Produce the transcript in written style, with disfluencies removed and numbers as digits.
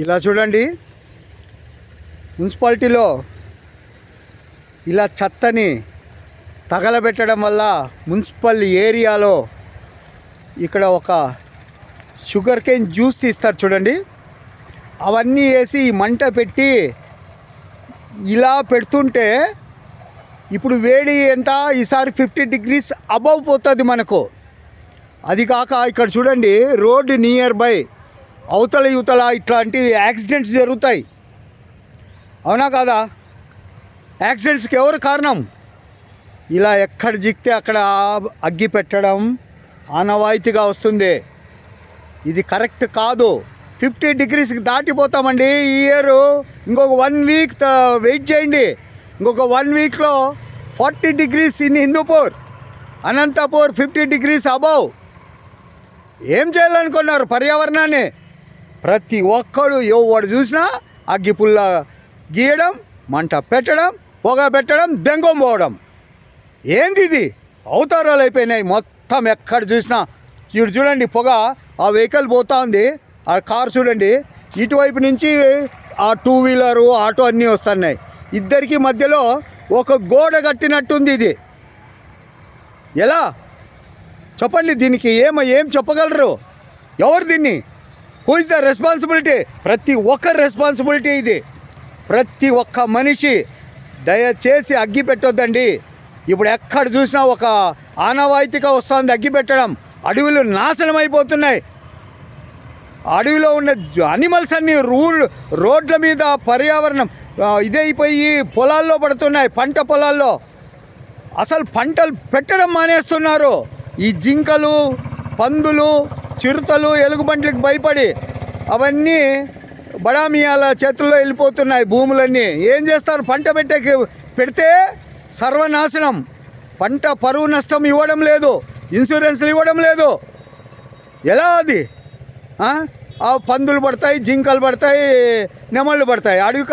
ఇలా చూడండి, మున్సిపాలిటీలో ఇలా చెత్తని తగలబెట్టడం వల్ల మున్సిపల్ ఏరియాలో ఇక్కడ ఒక షుగర్ కేన్ జ్యూస్ తీస్తారు చూడండి, అవన్నీ వేసి మంట పెట్టి ఇలా పెడుతుంటే ఇప్పుడు వేడి ఎంత, ఈసారి 50 degrees అబవ్ పోతుంది మనకు. అది కాక ఇక్కడ చూడండి, రోడ్డు నియర్ బై అవతల యువతల ఇట్లాంటి యాక్సిడెంట్స్ జరుగుతాయి. అవునా కాదా? యాక్సిడెంట్స్కి ఎవరు కారణం? ఇలా ఎక్కడ జిక్తే అక్కడ అగ్గి పెట్టడం ఆనవాయితీగా వస్తుంది. ఇది కరెక్ట్ కాదు. 50 degreesకి దాటిపోతామండి ఈ ఇయర్. ఇంకొక 1 week వెయిట్ చేయండి. ఇంకొక 1 weekలో 40 degrees in Hindupur, Anantapur 50 degrees above. ఏం చేయాలనుకున్నారు పర్యావరణాన్ని? ప్రతి ఒక్కడు ఎవడు చూసినా అగ్గిపుల్ల గీయడం, మంట పెట్టడం, పొగ పెట్టడం, దెంగం పోవడం. ఏంది ఇది? అవతారాలు అయిపోయినాయి మొత్తం. ఎక్కడ చూసినా ఇటు చూడండి, పొగ, ఆ వెహికల్ పోతా ఉంది, ఆ కారు చూడండి, ఇటువైపు నుంచి ఆ 2-wheeler ఆటో అన్నీ వస్తున్నాయి. ఇద్దరికి మధ్యలో ఒక గోడ కట్టినట్టుంది. ఇది ఎలా చెప్పండి? దీనికి ఏం చెప్పగలరు? ఎవరు దీన్ని? Who is the responsibility? ప్రతి ఒక్కరి రెస్పాన్సిబిలిటీ ఇది. ప్రతి ఒక్క మనిషి దయచేసి అగ్గి పెట్టొద్దండి. ఇప్పుడు ఎక్కడ చూసినా ఒక ఆనవాయితీగా వస్తుంది అగ్గి పెట్టడం. అడవులు నాశనం అయిపోతున్నాయి. అడవిలో ఉన్న అనిమల్స్ అన్నీ రోడ్ల మీద పర్యావరణం ఇదైపోయి పొలాల్లో పడుతున్నాయి. పంట పొలాల్లో అసలు పంటలు పెట్టడం మానేస్తున్నారు. ఈ జింకలు, పందులు, చిరుతలు, ఎలుగుబంట్లకి భయపడి అవన్నీ బడామియాల చేతుల్లో వెళ్ళిపోతున్నాయి భూములన్నీ. ఏం చేస్తారు? పంట పెడితే సర్వనాశనం. పంట పరువు నష్టం ఇవ్వడం లేదు, ఇన్సూరెన్స్లు ఇవ్వడం లేదు. ఎలా అది? ఆ పందులు పడతాయి, జింకలు పడతాయి, నెమళ్ళు పడతాయి. అడవి